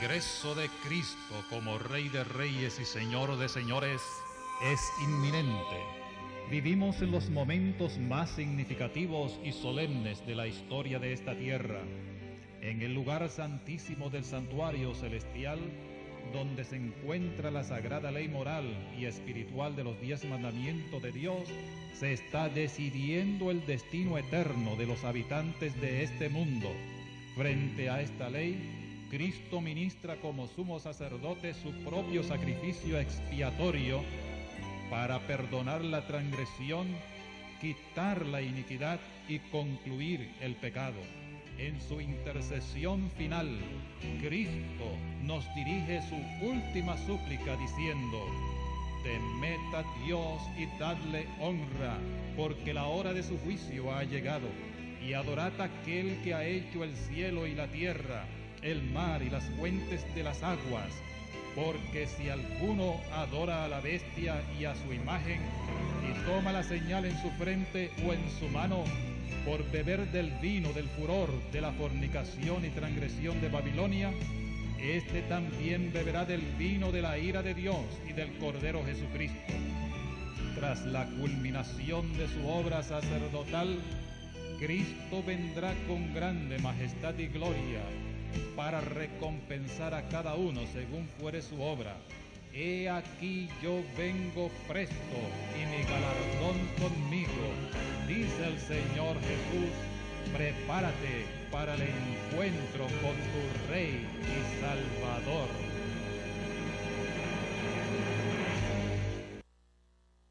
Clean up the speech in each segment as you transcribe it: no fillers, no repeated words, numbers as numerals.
regreso de Cristo como Rey de Reyes y Señor de Señores es inminente. Vivimos en los momentos más significativos y solemnes de la historia de esta tierra. En el lugar santísimo del santuario celestial, donde se encuentra la sagrada ley moral y espiritual de los 10 mandamientos de Dios, se está decidiendo el destino eterno de los habitantes de este mundo. Frente a esta ley, Cristo ministra como sumo sacerdote su propio sacrificio expiatorio para perdonar la transgresión, quitar la iniquidad y concluir el pecado. En su intercesión final, Cristo nos dirige su última súplica diciendo: temed a Dios y dadle honra, porque la hora de su juicio ha llegado, y adorad a aquel que ha hecho el cielo y la tierra, el mar y las fuentes de las aguas, porque si alguno adora a la bestia y a su imagen, y toma la señal en su frente o en su mano, por beber del vino del furor de la fornicación y transgresión de Babilonia, este también beberá del vino de la ira de Dios y del Cordero Jesucristo. Tras la culminación de su obra sacerdotal, Cristo vendrá con grande majestad y gloria para recompensar a cada uno según fuere su obra. He aquí yo vengo presto y mi galardón conmigo, dice el Señor Jesús. Prepárate para el encuentro con tu Rey y Salvador.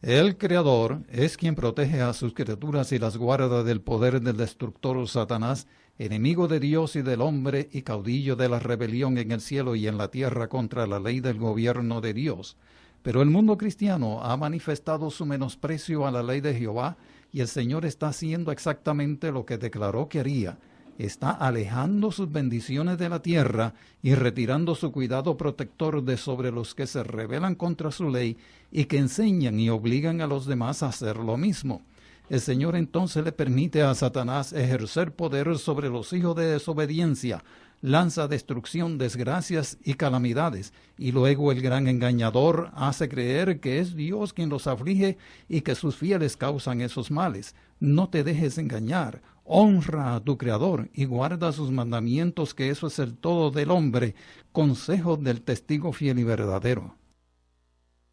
El Creador es quien protege a sus criaturas y las guarda del poder del destructor Satanás, enemigo de Dios y del hombre y caudillo de la rebelión en el cielo y en la tierra contra la ley del gobierno de Dios. Pero el mundo cristiano ha manifestado su menosprecio a la ley de Jehová, y el Señor está haciendo exactamente lo que declaró que haría. Está alejando sus bendiciones de la tierra y retirando su cuidado protector de sobre los que se rebelan contra su ley y que enseñan y obligan a los demás a hacer lo mismo. El Señor entonces le permite a Satanás ejercer poder sobre los hijos de desobediencia, lanza destrucción, desgracias y calamidades, y luego el gran engañador hace creer que es Dios quien los aflige y que sus fieles causan esos males. No te dejes engañar, honra a tu Creador y guarda sus mandamientos, que eso es el todo del hombre. Consejo del testigo fiel y verdadero.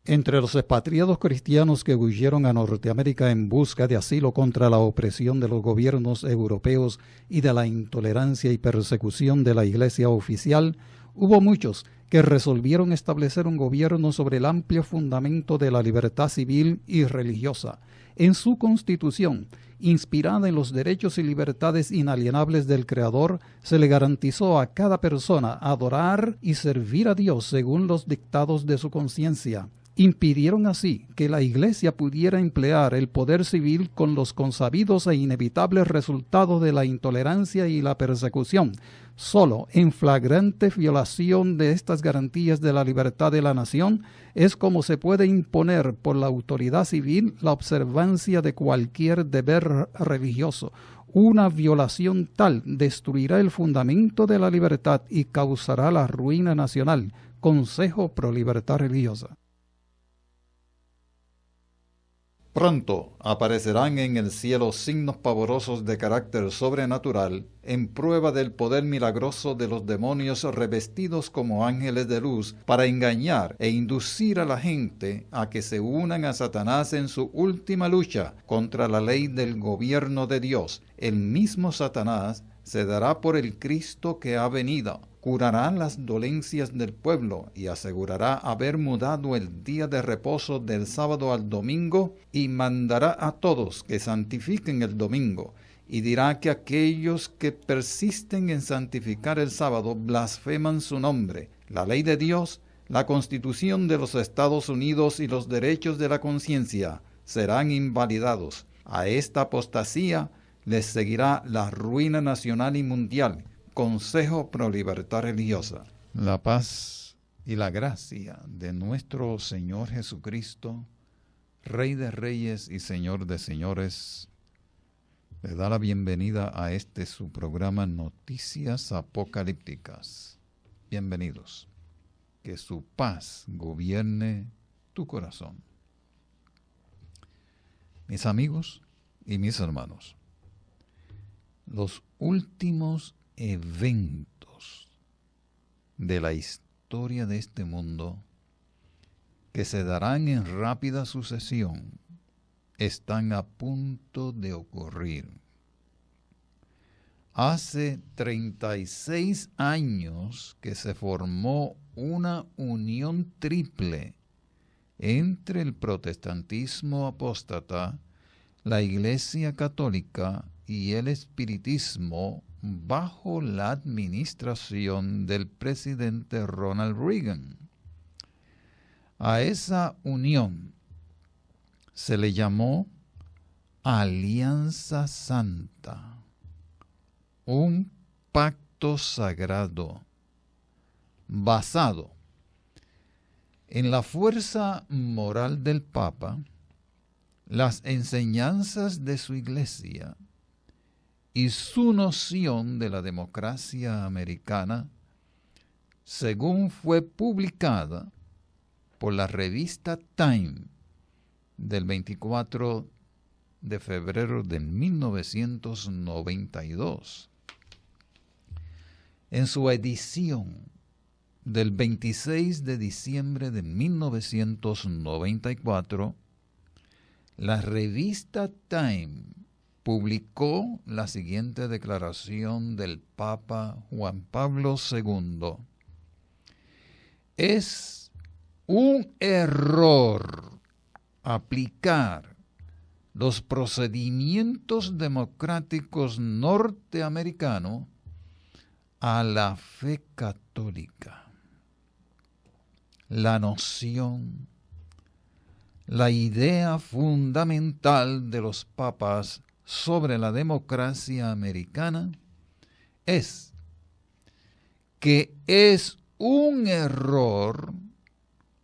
Entre los expatriados cristianos que huyeron a Norteamérica en busca de asilo contra la opresión de los gobiernos europeos y de la intolerancia y persecución de la Iglesia oficial, hubo muchos que resolvieron establecer un gobierno sobre el amplio fundamento de la libertad civil y religiosa. En su Constitución, inspirada en los derechos y libertades inalienables del Creador, se le garantizó a cada persona adorar y servir a Dios según los dictados de su conciencia. Impidieron así que la Iglesia pudiera emplear el poder civil con los consabidos e inevitables resultados de la intolerancia y la persecución. Solo en flagrante violación de estas garantías de la libertad de la nación es como se puede imponer por la autoridad civil la observancia de cualquier deber religioso. Una violación tal destruirá el fundamento de la libertad y causará la ruina nacional. Consejo pro libertad religiosa. Pronto aparecerán en el cielo signos pavorosos de carácter sobrenatural, en prueba del poder milagroso de los demonios revestidos como ángeles de luz, para engañar e inducir a la gente a que se unan a Satanás en su última lucha contra la ley del gobierno de Dios. El mismo Satanás se dará por el Cristo que ha venido, curará las dolencias del pueblo y asegurará haber mudado el día de reposo del sábado al domingo, y mandará a todos que santifiquen el domingo, y dirá que aquellos que persisten en santificar el sábado blasfeman su nombre, la ley de Dios, la Constitución de los Estados Unidos y los derechos de la conciencia serán invalidados. A esta apostasía les seguirá la ruina nacional y mundial. Consejo pro libertad religiosa. La paz y la gracia de nuestro Señor Jesucristo, Rey de Reyes y Señor de Señores, le da la bienvenida a este su programa Noticias Apocalípticas. bienvenidos. Que su paz gobierne tu corazón. Mis amigos y mis hermanos, los últimos eventos de la historia de este mundo, que se darán en rápida sucesión, están a punto de ocurrir. Hace 36 años que se formó una unión triple entre el protestantismo apóstata, la Iglesia Católica y el espiritismo bajo la administración del presidente Ronald Reagan. A esa unión se le llamó Alianza Santa, un pacto sagrado basado en la fuerza moral del Papa, las enseñanzas de su Iglesia y su noción de la democracia americana, según fue publicada por la revista Time del 24 de febrero de 1992. En su edición del 26 de diciembre de 1994, la revista Time publicó la siguiente declaración del Papa Juan Pablo II. Es un error aplicar los procedimientos democráticos norteamericanos a la fe católica. La noción, la idea fundamental de los papas sobre la democracia americana es que es un error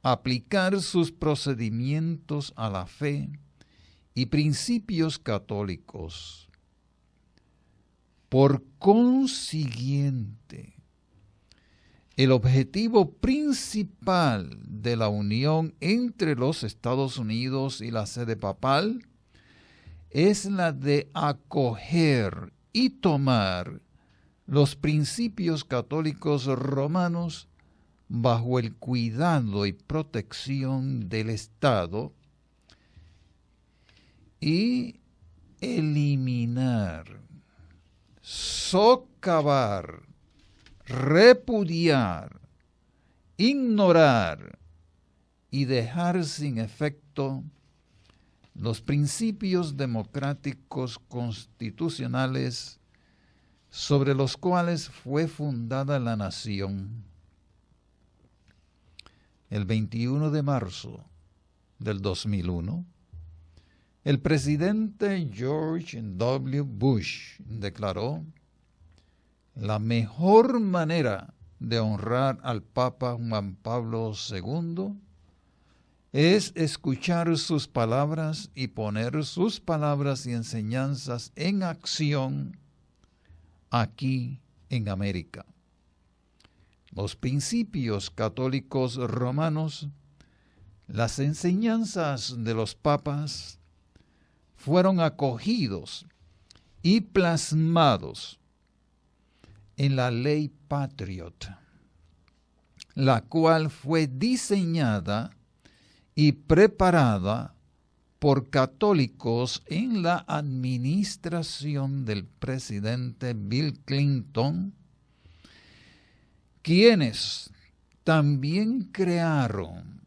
aplicar sus procedimientos a la fe y principios católicos. Por consiguiente, el objetivo principal de la unión entre los Estados Unidos y la sede papal es la de acoger y tomar los principios católicos romanos bajo el cuidado y protección del Estado y eliminar, socavar, repudiar, ignorar y dejar sin efecto los principios democráticos constitucionales sobre los cuales fue fundada la nación. El 21 de marzo del 2001, el presidente George W. Bush declaró: la mejor manera de honrar al Papa Juan Pablo II es escuchar sus palabras y poner sus palabras y enseñanzas en acción aquí en América. Los principios católicos romanos, las enseñanzas de los papas, fueron acogidos y plasmados en la ley Patriot, la cual fue diseñada y preparada por católicos en la administración del presidente Bill Clinton, quienes también crearon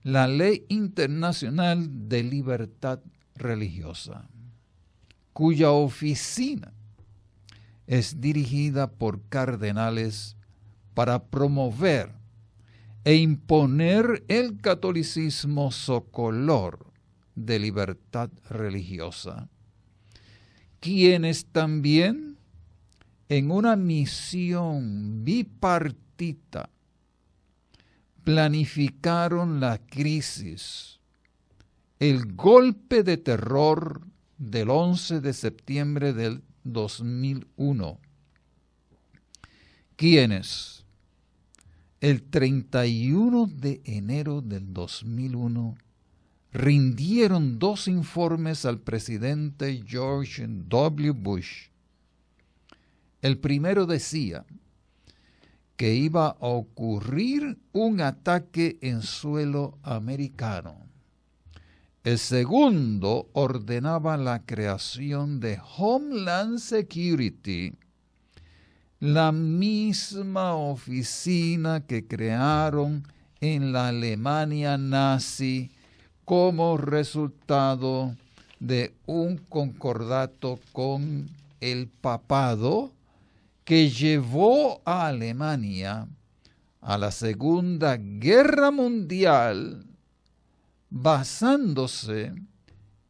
la Ley Internacional de Libertad Religiosa, cuya oficina es dirigida por cardenales para promover e imponer el catolicismo socolor de libertad religiosa, quienes también, en una misión bipartita, planificaron la crisis, el golpe de terror del 11 de septiembre del 2001, quienes, el 31 de enero del 2001, rindieron 2 informes al presidente George W. Bush. El primero decía que iba a ocurrir un ataque en suelo americano. El segundo ordenaba la creación de Homeland Security, la misma oficina que crearon en la Alemania nazi como resultado de un concordato con el papado que llevó a Alemania a la Segunda Guerra Mundial basándose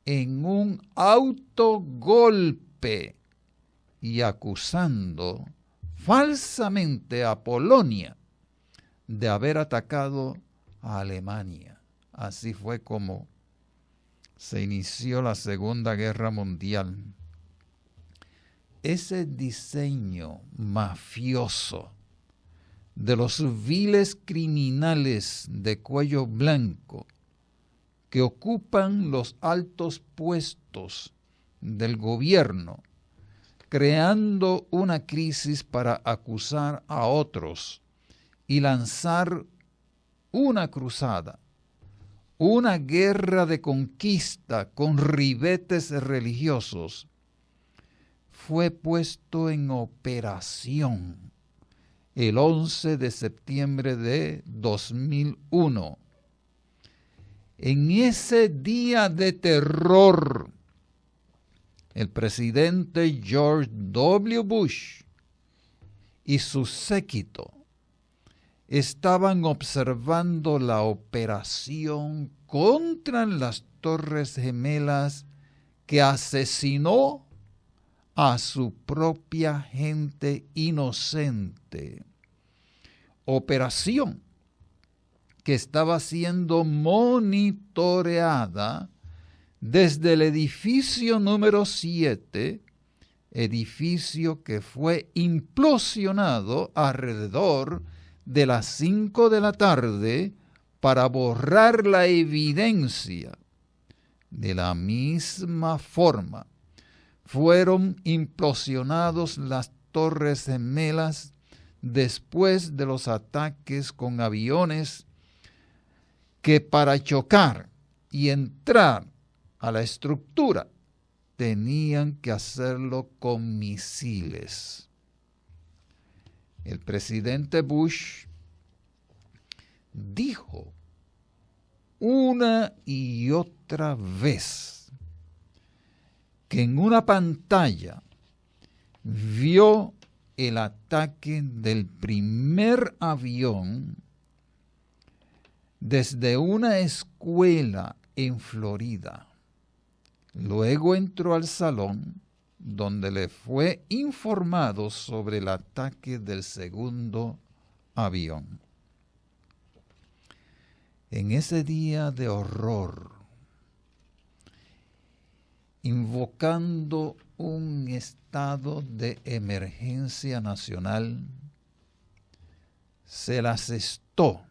en un autogolpe y acusando falsamente a Polonia de haber atacado a Alemania. Así fue como se inició la Segunda Guerra Mundial. Ese diseño mafioso de los viles criminales de cuello blanco que ocupan los altos puestos del gobierno, creando una crisis para acusar a otros y lanzar una cruzada, una guerra de conquista con ribetes religiosos, fue puesto en operación el 11 de septiembre de 2001. En ese día de terror, el presidente George W. Bush y su séquito estaban observando la operación contra las Torres Gemelas que asesinó a su propia gente inocente. Operación que estaba siendo monitoreada desde el edificio número 7, edificio que fue implosionado alrededor de las 5 de la tarde para borrar la evidencia. De la misma forma, fueron implosionados las Torres Gemelas después de los ataques con aviones que para chocar y entrar a la estructura tenían que hacerlo con misiles. El presidente Bush dijo una y otra vez que en una pantalla vio el ataque del primer avión desde una escuela en Florida. Luego entró al salón donde le fue informado sobre el ataque del segundo avión. En ese día de horror, invocando un estado de emergencia nacional, se le asestó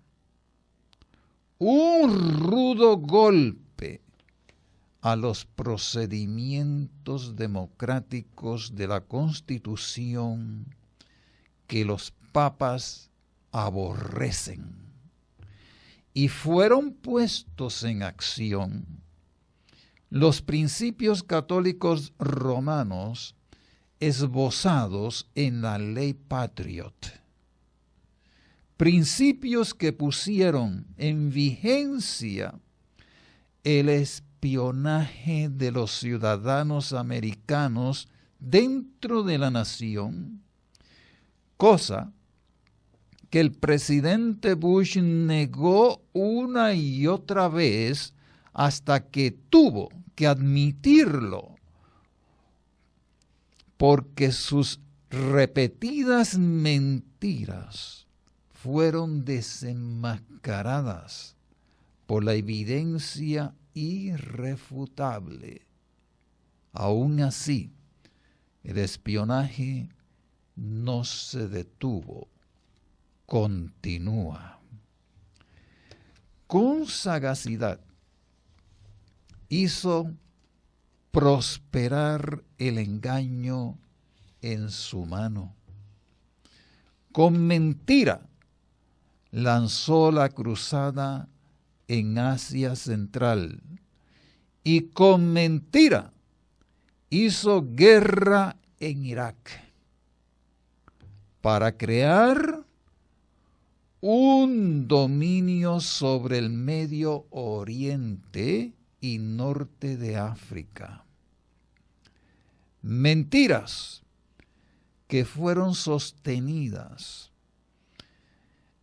un rudo golpe a los procedimientos democráticos de la Constitución que los papas aborrecen, y fueron puestos en acción los principios católicos romanos esbozados en la ley Patriot. Principios que pusieron en vigencia el espionaje de los ciudadanos americanos dentro de la nación, cosa que el presidente Bush negó una y otra vez hasta que tuvo que admitirlo, porque sus repetidas mentiras fueron desenmascaradas por la evidencia irrefutable. Aún así, el espionaje no se detuvo. continúa. Con sagacidad hizo prosperar el engaño en su mano. Con mentira lanzó la cruzada en Asia Central y con mentira hizo guerra en Irak para crear un dominio sobre el Medio Oriente y norte de África. Mentiras que fueron sostenidas,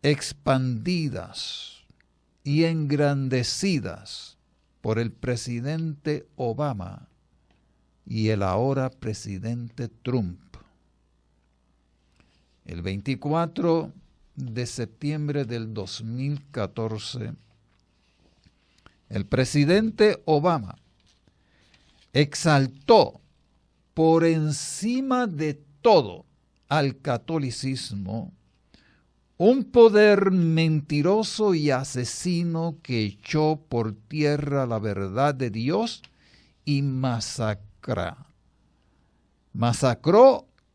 expandidas y engrandecidas por el presidente Obama y el ahora presidente Trump. El 24 de septiembre del 2014, el presidente Obama exaltó por encima de todo al catolicismo, un poder mentiroso y asesino que echó por tierra la verdad de Dios y masacró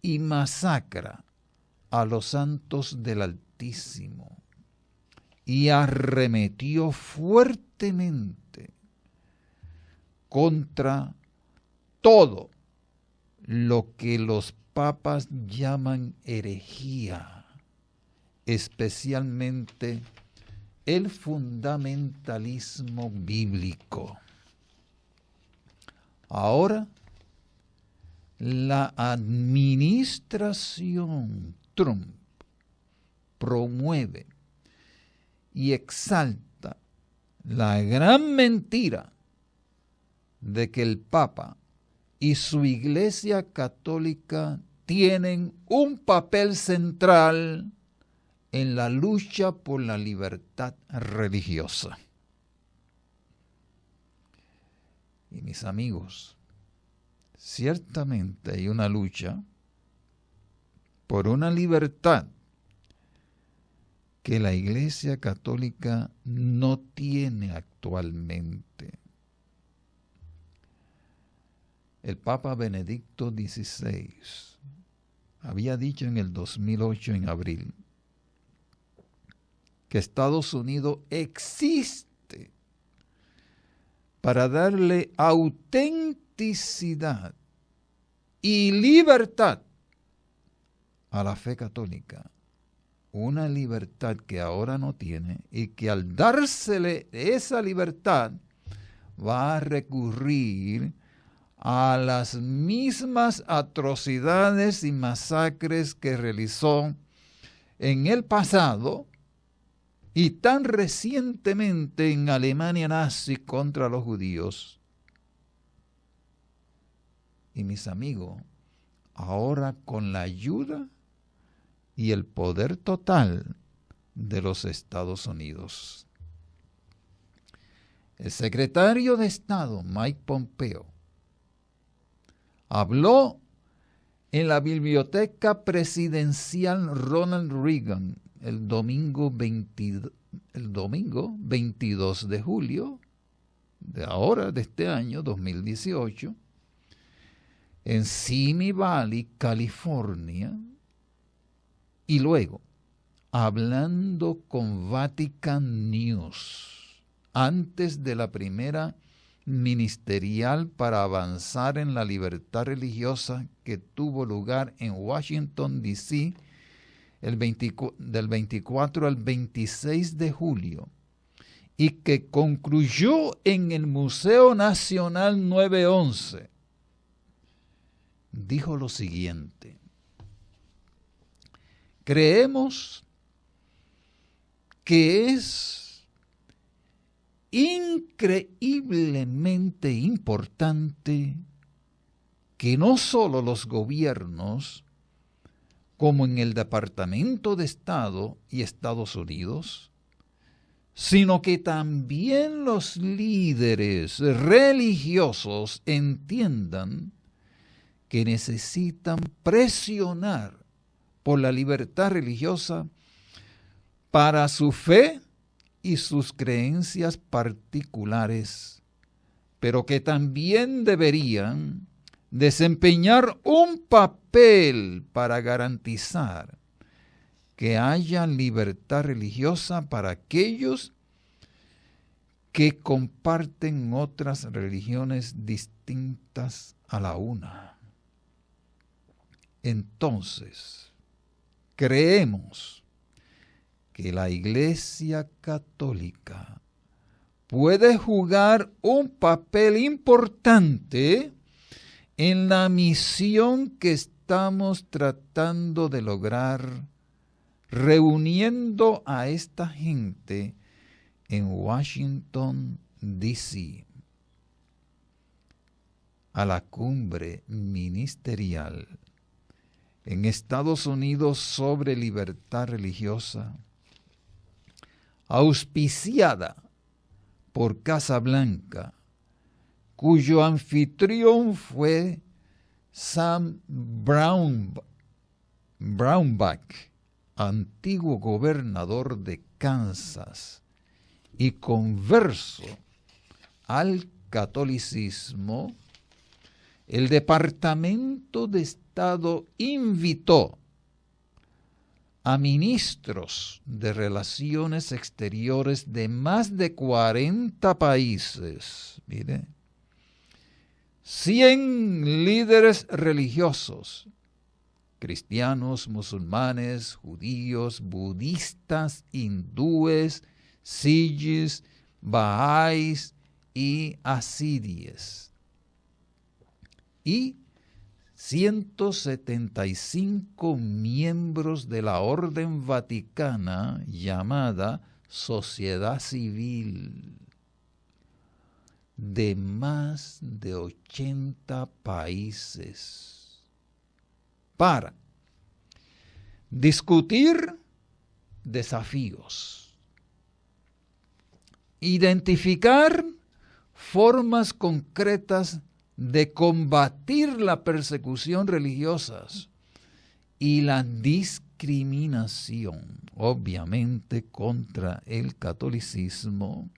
y masacra a los santos del Altísimo y arremetió fuertemente contra todo lo que los papas llaman herejía, especialmente el fundamentalismo bíblico. Ahora, la administración Trump promueve y exalta la gran mentira de que el Papa y su Iglesia Católica tienen un papel central en la lucha por la libertad religiosa. Y mis amigos, ciertamente hay una lucha por una libertad que la Iglesia Católica no tiene actualmente. El Papa Benedicto XVI había dicho en el 2008, en abril, que Estados Unidos existe para darle autenticidad y libertad a la fe católica, una libertad que ahora no tiene y que al dársele esa libertad va a recurrir a las mismas atrocidades y masacres que realizó en el pasado y tan recientemente en Alemania nazi contra los judíos. Y mis amigos, ahora con la ayuda y el poder total de los Estados Unidos. El secretario de Estado, Mike Pompeo, habló en la Biblioteca Presidencial Ronald Reagan el domingo 22 de julio de este año 2018, en Simi Valley, California, y luego, hablando con Vatican News, antes de la primera ministerial para avanzar en la libertad religiosa que tuvo lugar en Washington, D.C., del 24 al 26 de julio, y que concluyó en el Museo Nacional 911, dijo lo siguiente: creemos que es increíblemente importante que no solo los gobiernos, como en el Departamento de Estado y Estados Unidos, sino que también los líderes religiosos entiendan que necesitan presionar por la libertad religiosa para su fe y sus creencias particulares, pero que también deberían desempeñar un papel para garantizar que haya libertad religiosa para aquellos que comparten otras religiones distintas a la una. Entonces, creemos que la Iglesia Católica puede jugar un papel importante en la misión que estamos tratando de lograr, reuniendo a esta gente en Washington, D.C., a la cumbre ministerial en Estados Unidos sobre libertad religiosa, auspiciada por Casa Blanca, cuyo anfitrión fue Sam Brownback, antiguo gobernador de Kansas y converso al catolicismo. El Departamento de Estado invitó a ministros de Relaciones Exteriores de más de 40 países, mire, 100 líderes religiosos, cristianos, musulmanes, judíos, budistas, hindúes, sijis, bahá'ís y asíries, y 175 miembros de la Orden Vaticana llamada Sociedad Civil, de más de 80 países, para discutir desafíos, identificar formas concretas de combatir la persecución religiosa y la discriminación, obviamente, contra el catolicismo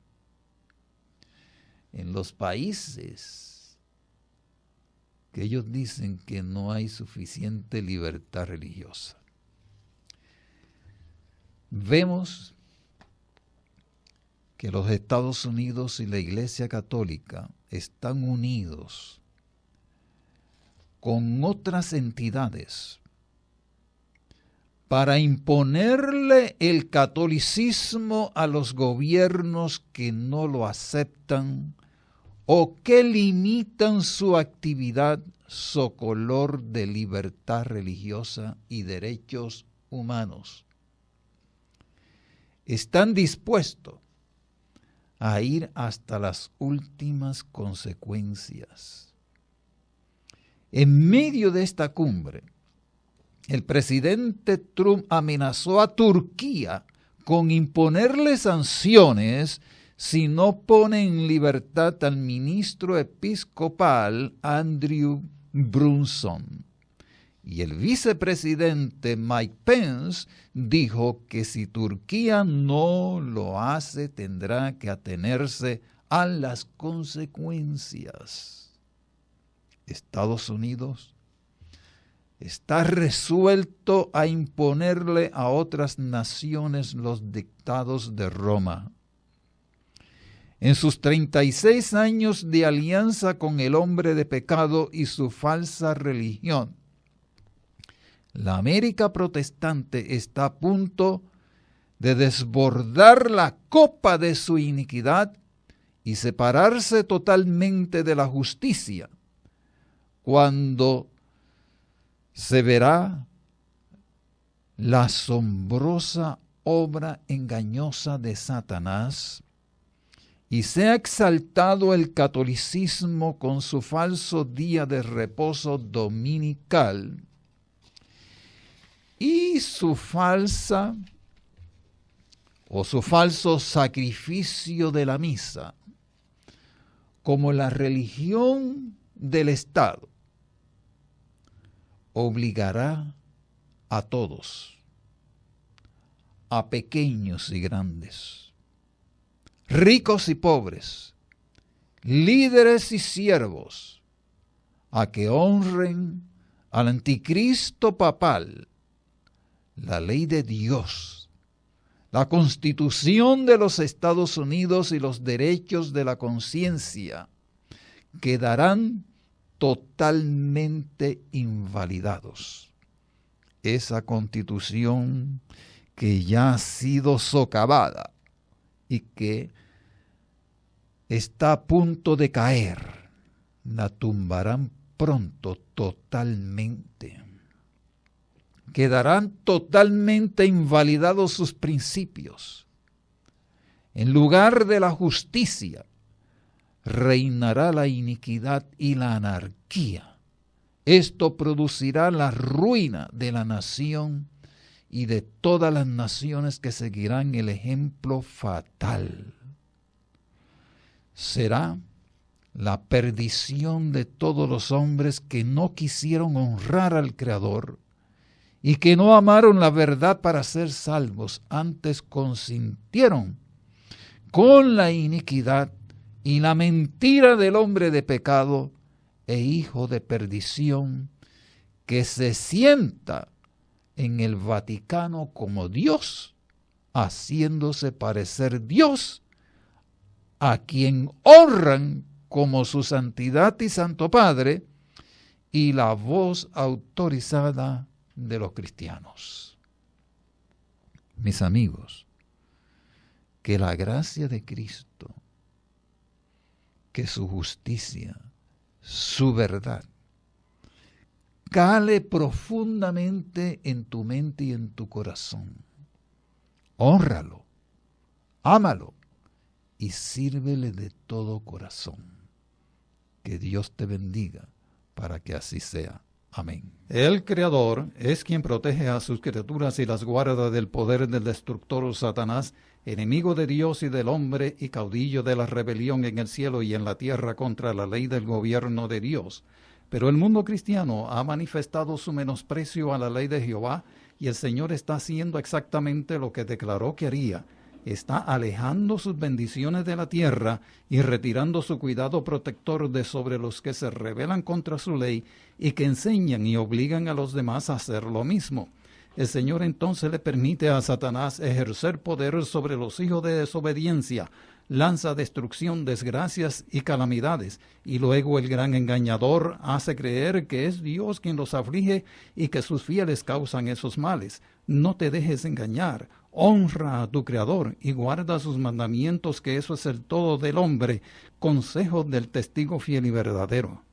en los países que ellos dicen que no hay suficiente libertad religiosa. Vemos que los Estados Unidos y la Iglesia Católica están unidos con otras entidades para imponerle el catolicismo a los gobiernos que no lo aceptan o que limitan su actividad socolor de libertad religiosa y derechos humanos. Están dispuestos a ir hasta las últimas consecuencias. En medio de esta cumbre, el presidente Trump amenazó a Turquía con imponerle sanciones si no pone en libertad al ministro episcopal Andrew Brunson. Y el vicepresidente Mike Pence dijo que si Turquía no lo hace, tendrá que atenerse a las consecuencias. Estados Unidos está resuelto a imponerle a otras naciones los dictados de Roma. En sus 36 años de alianza con el hombre de pecado y su falsa religión, la América protestante está a punto de desbordar la copa de su iniquidad y separarse totalmente de la justicia, cuando se verá la asombrosa obra engañosa de Satanás y sea exaltado el catolicismo con su falso día de reposo dominical y su falso sacrificio de la misa como la religión del Estado. Obligará a todos a pequeños y grandes, ricos y pobres, líderes y siervos, a que honren al anticristo papal, la ley de Dios, la Constitución de los Estados Unidos y los derechos de la conciencia, quedarán totalmente invalidados. Esa Constitución que ya ha sido socavada y que está a punto de caer, la tumbarán pronto totalmente. Quedarán totalmente invalidados sus principios. En lugar de la justicia, reinará la iniquidad y la anarquía. Esto producirá la ruina de la nación y de todas las naciones que seguirán el ejemplo fatal. Será la perdición de todos los hombres que no quisieron honrar al Creador y que no amaron la verdad para ser salvos, antes consintieron con la iniquidad y la mentira del hombre de pecado e hijo de perdición, que se sienta en el Vaticano como Dios, haciéndose parecer Dios, a quien honran como su santidad y santo Padre, y la voz autorizada de los cristianos. Mis amigos, que la gracia de Cristo, que su justicia, su verdad, cale profundamente en tu mente y en tu corazón. Hónralo, ámalo y sírvele de todo corazón. Que Dios te bendiga para que así sea. Amén. El Creador es quien protege a sus criaturas y las guarda del poder del destructor Satanás, enemigo de Dios y del hombre y caudillo de la rebelión en el cielo y en la tierra contra la ley del gobierno de Dios. Pero el mundo cristiano ha manifestado su menosprecio a la ley de Jehová, y el Señor está haciendo exactamente lo que declaró que haría. Está alejando sus bendiciones de la tierra y retirando su cuidado protector de sobre los que se rebelan contra su ley y que enseñan y obligan a los demás a hacer lo mismo. El Señor entonces le permite a Satanás ejercer poder sobre los hijos de desobediencia, lanza destrucción, desgracias y calamidades, y luego el gran engañador hace creer que es Dios quien los aflige y que sus fieles causan esos males. No te dejes engañar, honra a tu Creador y guarda sus mandamientos, que eso es el todo del hombre. Consejo del testigo fiel y verdadero.